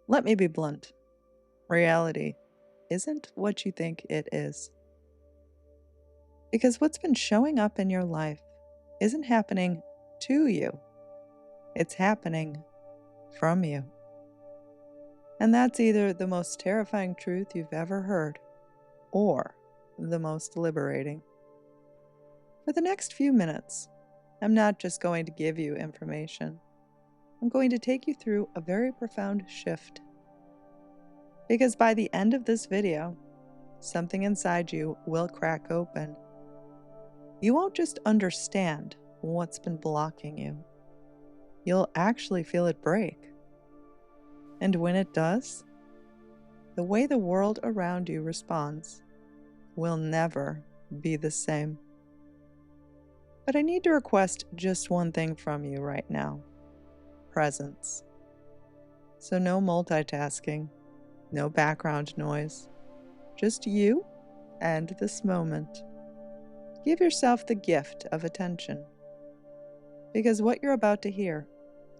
Let me be blunt. Reality isn't what you think it is. Because what's been showing up in your life isn't happening to you, it's happening from you. And that's either the most terrifying truth you've ever heard or the most liberating. For the next few minutes, I'm not just going to give you information. I'm going to take you through a very profound shift. Because by the end of this video, something inside you will crack open. You won't just understand what's been blocking you. You'll actually feel it break. And when it does, the way the world around you responds will never be the same. But I need to request just one thing from you right now: presence. So no multitasking, no background noise, just you and this moment. Give yourself the gift of attention. Because what you're about to hear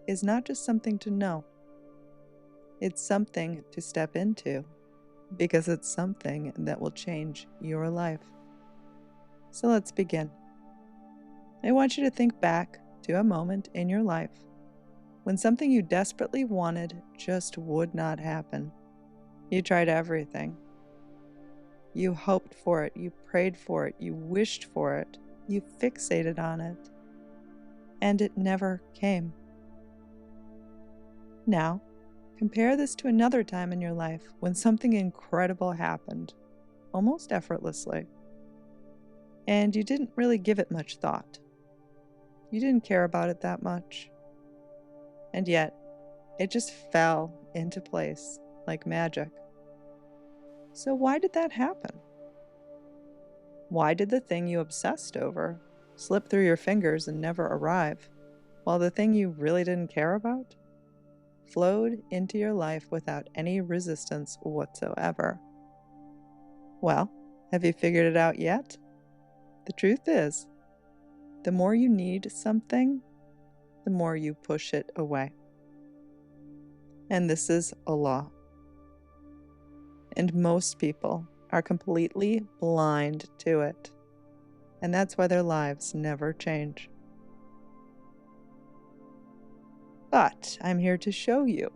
is not just something to know, it's something to step into, because it's something that will change your life. So let's begin. I want you to think back to a moment in your life when something you desperately wanted just would not happen. You tried everything. You hoped for it, you prayed for it, you wished for it, you fixated on it, and it never came. Now, compare this to another time in your life when something incredible happened, almost effortlessly, and you didn't really give it much thought. You didn't care about it that much. And yet, it just fell into place like magic. So why did that happen? Why did the thing you obsessed over slip through your fingers and never arrive, while the thing you really didn't care about flowed into your life without any resistance whatsoever? Well, have you figured it out yet? The truth is, the more you need something, the more you push it away. And this is a law. And most people are completely blind to it. And that's why their lives never change. But I'm here to show you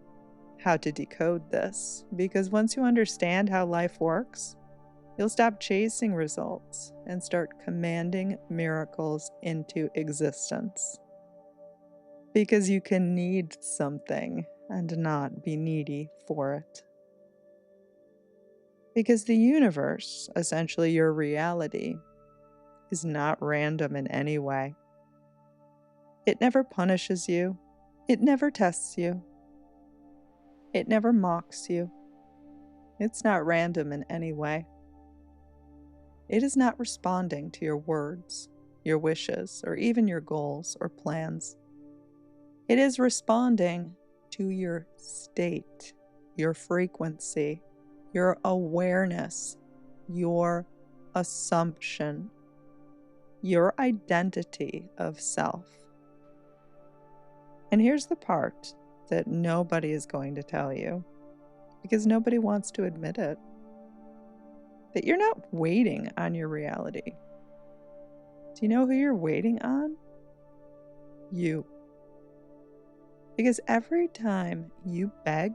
how to decode this, because once you understand how life works, you'll stop chasing results and start commanding miracles into existence. Because you can need something and not be needy for it. Because the universe, essentially your reality, is not random in any way. It never punishes you. It never tests you. It never mocks you. It's not random in any way. It is not responding to your words, your wishes, or even your goals or plans. It is responding to your state, your frequency, your awareness, your assumption, your identity of self. And here's the part that nobody is going to tell you, because nobody wants to admit it, that you're not waiting on your reality. Do you know who you're waiting on? You. Because every time you beg,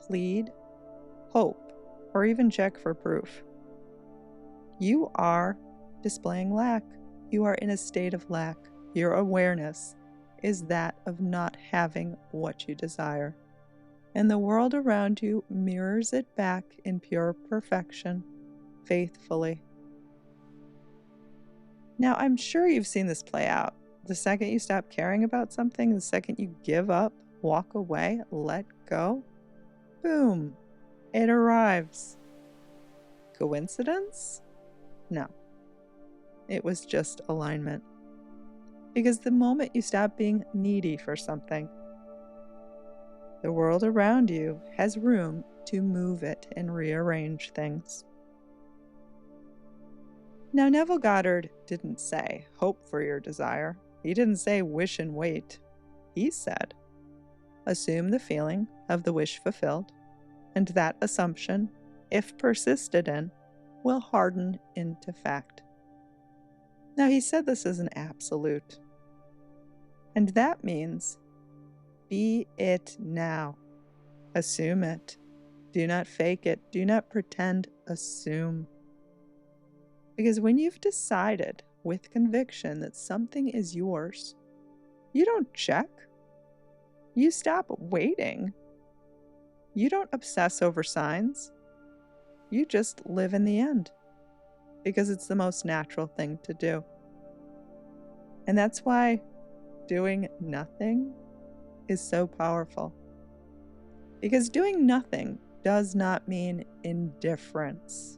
plead, hope, or even check for proof, you are displaying lack. You are in a state of lack. Your awareness is that of not having what you desire. And the world around you mirrors it back in pure perfection, faithfully. Now, I'm sure you've seen this play out. The second you stop caring about something, the second you give up, walk away, let go, boom, it arrives. Coincidence? No. It was just alignment. Because the moment you stop being needy for something, the world around you has room to move it and rearrange things. Now, Neville Goddard didn't say, hope for your desire. He didn't say, wish and wait. He said, assume the feeling of the wish fulfilled And that assumption, if persisted in, will harden into fact. Now, he said this is an absolute. And that means be it now. Assume it. Do not fake it. Do not pretend. Assume. Because when you've decided with conviction that something is yours, you don't check. You stop waiting. You don't obsess over signs. You just live in the end. Because it's the most natural thing to do. And that's why doing nothing is so powerful. Because doing nothing does not mean indifference.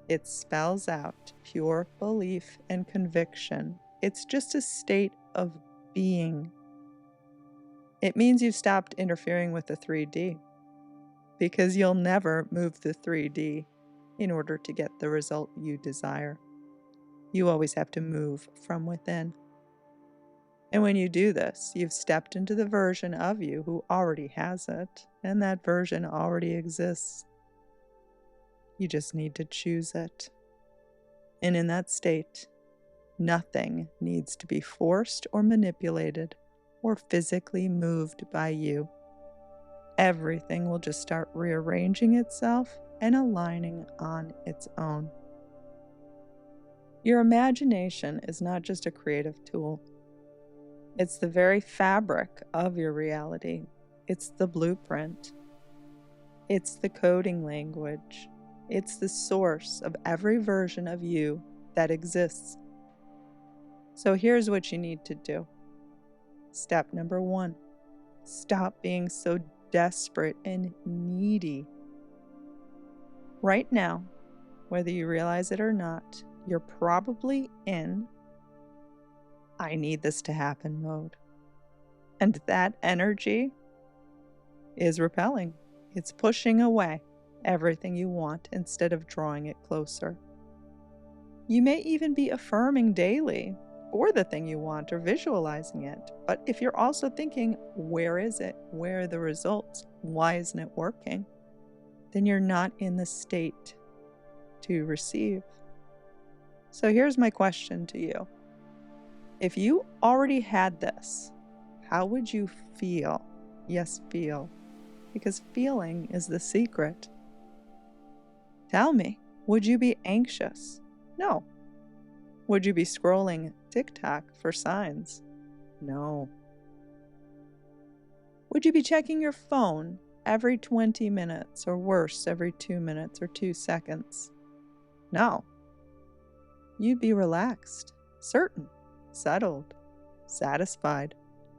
It spells out pure belief and conviction. It's just a state of being. It means you've stopped interfering with the 3D. Because you'll never move the 3D in order to get the result you desire. You always have to move from within. And when you do this, you've stepped into the version of you who already has it, and that version already exists. You just need to choose it. And in that state, nothing needs to be forced or manipulated or physically moved by you. Everything will just start rearranging itself and aligning on its own. Your imagination is not just a creative tool. It's the very fabric of your reality. It's the blueprint. It's the coding language. It's the source of every version of you that exists. So here's what you need to do. Step number 1. Stop being so desperate and needy. Right now, whether you realize it or not, you're probably in I need this to happen mode. And that energy is repelling. It's pushing away everything you want instead of drawing it closer. You may even be affirming daily for the thing you want or visualizing it. But if you're also thinking, where is it? Where are the results? Why isn't it working? Then you're not in the state to receive. So here's my question to you. If you already had this, how would you feel? Yes, feel. Because feeling is the secret. Tell me, would you be anxious? No. Would you be scrolling TikTok for signs? No. Would you be checking your phone every 20 minutes or worse, every 2 minutes or 2 seconds? No. You'd be relaxed, certain, settled, satisfied.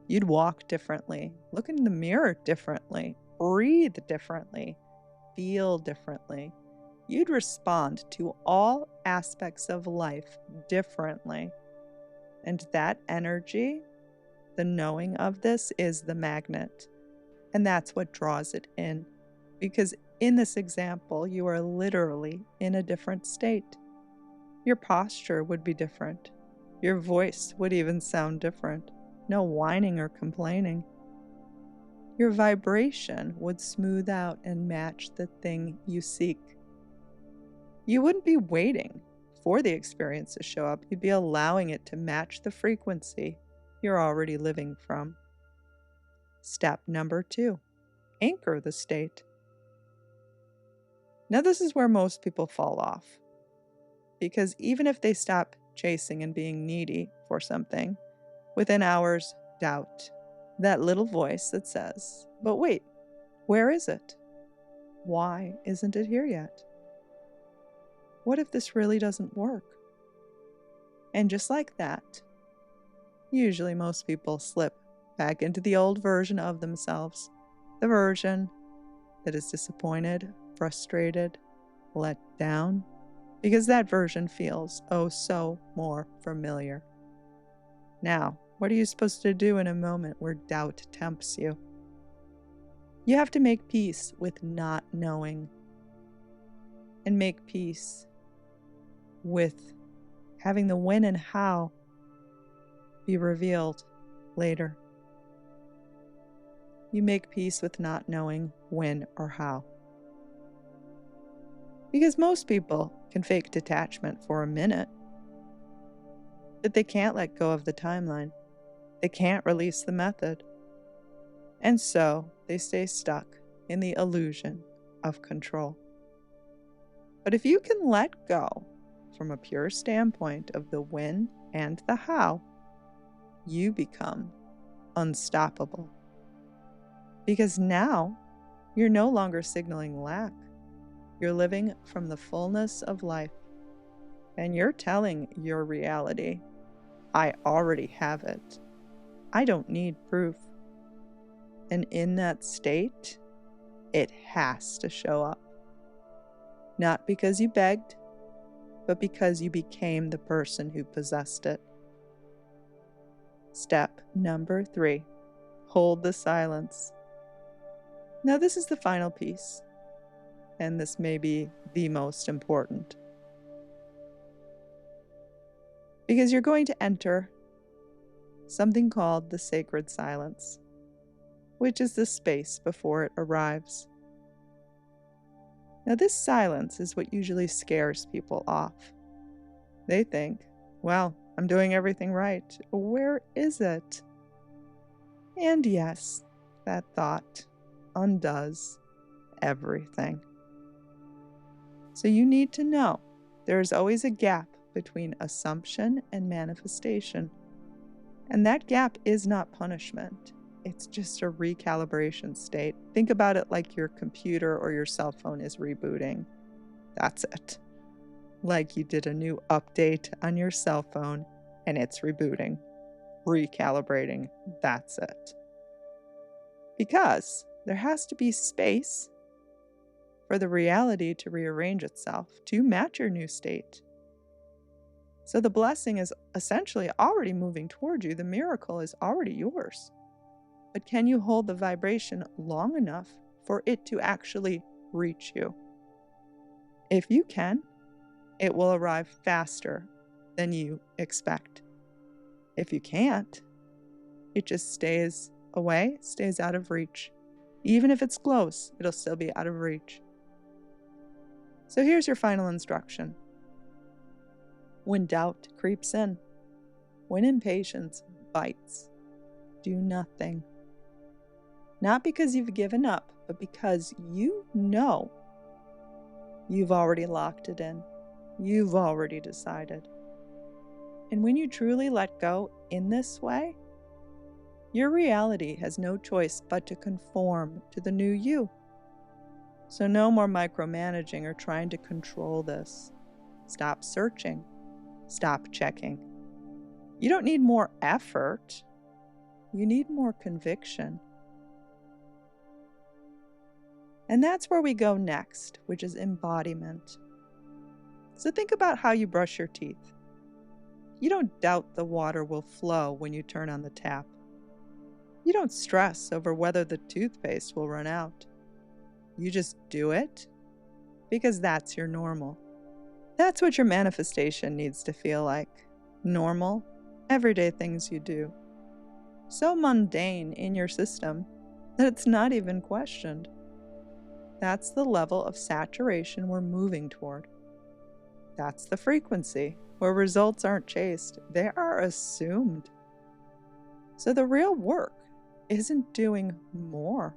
You'd walk differently, look in the mirror differently, breathe differently, feel differently. You'd respond to all aspects of life differently. And that energy, the knowing of this, is the magnet. And that's what draws it in. Because in this example, you are literally in a different state. Your posture would be different. Your voice would even sound different. No whining or complaining. Your vibration would smooth out and match the thing you seek. You wouldn't be waiting for the experience to show up. You'd be allowing it to match the frequency you're already living from. Step number 2, anchor the state. Now this is where most people fall off. Because even if they stop chasing and being needy for something, within hours, doubt. That little voice that says, but wait, where is it? Why isn't it here yet? What if this really doesn't work? And just like that, usually most people slip back into the old version of themselves, the version that is disappointed, frustrated, let down, because that version feels oh so more familiar. Now, what are you supposed to do in a moment where doubt tempts you? You have to make peace with not knowing, and make peace with having the when and how be revealed later. You make peace with not knowing when, or how. Because most people can fake detachment for a minute, but they can't let go of the timeline. They can't release the method. And so they stay stuck in the illusion of control. But if you can let go from a pure standpoint of the when and the how, you become unstoppable. Because now you're no longer signaling lack. You're living from the fullness of life. And you're telling your reality, I already have it. I don't need proof. And in that state, it has to show up. Not because you begged, but because you became the person who possessed it. Step number 3, hold the silence. Now this is the final piece, and this may be the most important. Because you're going to enter something called the sacred silence, which is the space before it arrives. Now this silence is what usually scares people off. They think, well, I'm doing everything right. Where is it? And yes, that thought undoes everything. So you need to know there is always a gap between assumption and manifestation. And that gap is not punishment. It's just a recalibration state. Think about it like your computer or your cell phone is rebooting. That's it. Like you did a new update on your cell phone and it's rebooting, recalibrating. That's it. Because there has to be space for the reality to rearrange itself to match your new state. So the blessing is essentially already moving toward you. The miracle is already yours. But can you hold the vibration long enough for it to actually reach you? If you can, it will arrive faster than you expect. If you can't, it just stays away, stays out of reach. Even if it's close, it'll still be out of reach. So here's your final instruction. When doubt creeps in, when impatience bites, do nothing. Not because you've given up, but because you know you've already locked it in. You've already decided. And when you truly let go in this way, your reality has no choice but to conform to the new you. So no more micromanaging or trying to control this. Stop searching. Stop checking. You don't need more effort. You need more conviction. And that's where we go next, which is embodiment. So think about how you brush your teeth. You don't doubt the water will flow when you turn on the tap. You don't stress over whether the toothpaste will run out. You just do it because that's your normal. That's what your manifestation needs to feel like. Normal, everyday things you do. So mundane in your system that it's not even questioned. That's the level of saturation we're moving toward. That's the frequency where results aren't chased, they are assumed. So the real work isn't doing more.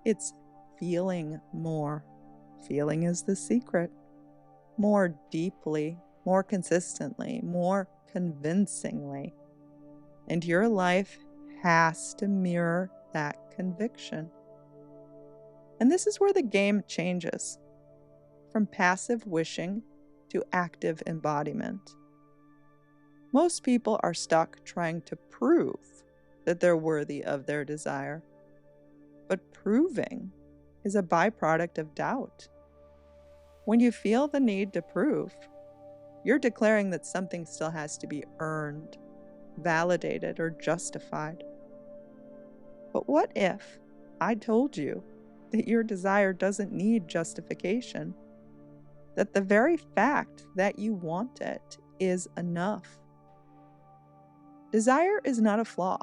It's feeling more. Feeling is the secret. More deeply, more consistently, more convincingly. And your life has to mirror that conviction. And this is where the game changes from passive wishing to active embodiment. Most people are stuck trying to prove that they're worthy of their desire. But proving is a byproduct of doubt. When you feel the need to prove, you're declaring that something still has to be earned, validated, or justified. But what if I told you that your desire doesn't need justification? That the very fact that you want it is enough. Desire is not a flaw.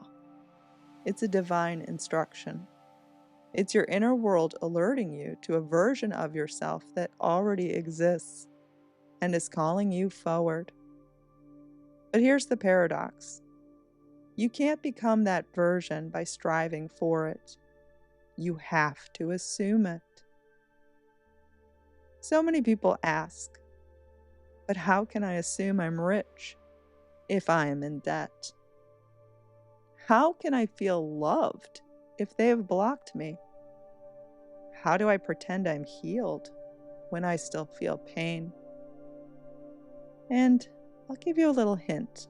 It's a divine instruction. It's your inner world alerting you to a version of yourself that already exists and is calling you forward. But here's the paradox. You can't become that version by striving for it. You have to assume it. So many people ask, but how can I assume I'm rich if I am in debt? How can I feel loved if they have blocked me? How do I pretend I'm healed when I still feel pain? And I'll give you a little hint.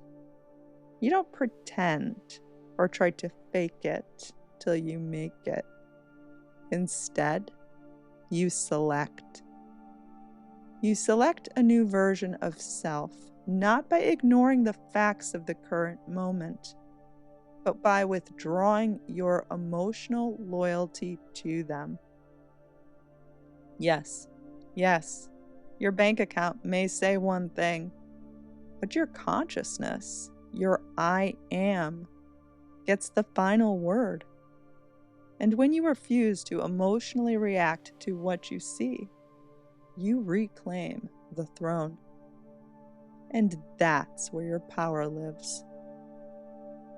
You don't pretend or try to fake it till you make it. Instead, you select. You select a new version of self, not by ignoring the facts of the current moment, but by withdrawing your emotional loyalty to them. Yes, your bank account may say one thing, but your consciousness, your I am, gets the final word. And when you refuse to emotionally react to what you see, you reclaim the throne. And that's where your power lives.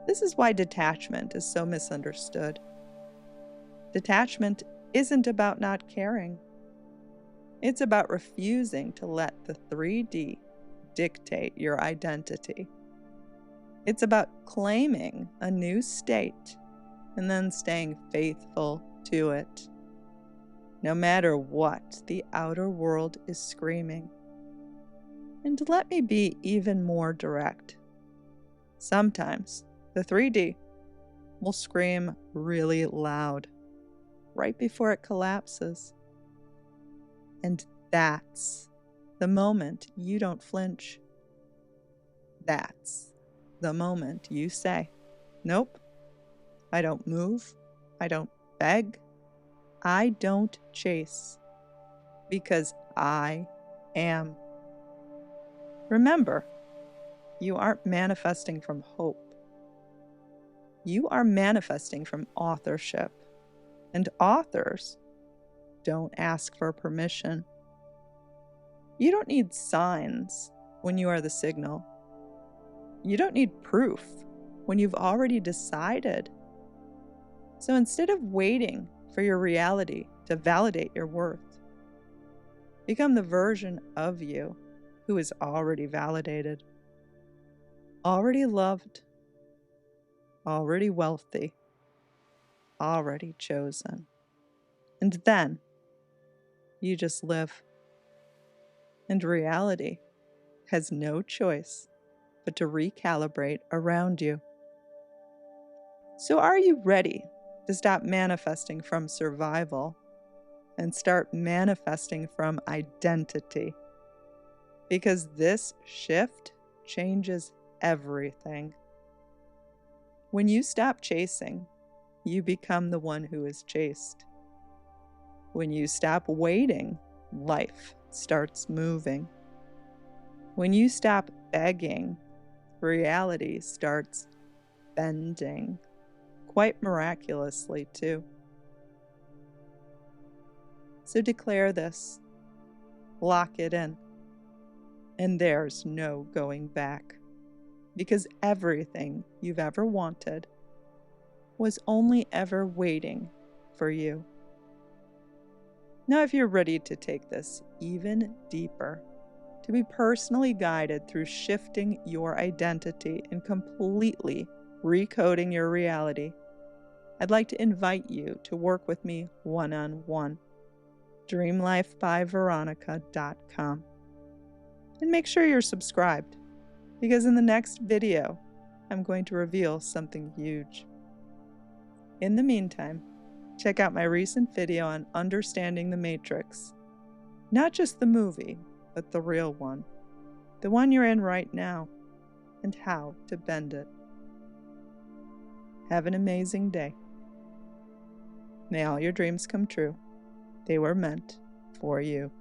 This is why detachment is so misunderstood. Detachment isn't about not caring. It's about refusing to let the 3D dictate your identity. It's about claiming a new state and then staying faithful to it, no matter what the outer world is screaming. And let me be even more direct. Sometimes the 3D will scream really loud right before it collapses. And that's the moment you don't flinch. That's the moment you say, nope, I don't move, I don't beg, I don't chase, because I am. Remember, you aren't manifesting from hope. You are manifesting from authorship, and authors don't ask for permission. You don't need signs when you are the signal. You don't need proof when you've already decided. So instead of waiting for your reality to validate your worth, become the version of you who is already validated, already loved, already wealthy, already chosen. And then you just live. And reality has no choice but to recalibrate around you. So are you ready to stop manifesting from survival and start manifesting from identity? Because this shift changes everything. When you stop chasing, you become the one who is chased. When you stop waiting, life starts moving. When you stop begging, reality starts bending, quite miraculously too. So declare this, lock it in, and there's no going back, because everything you've ever wanted was only ever waiting for you. Now, if you're ready to take this even deeper, to be personally guided through shifting your identity and completely recoding your reality, I'd like to invite you to work with me one-on-one. DreamLifeByVeronica.com. And make sure you're subscribed, because in the next video, I'm going to reveal something huge. In the meantime, check out my recent video on understanding the Matrix. Not just the movie, but the real one. The one you're in right now, and how to bend it. Have an amazing day. May all your dreams come true. They were meant for you.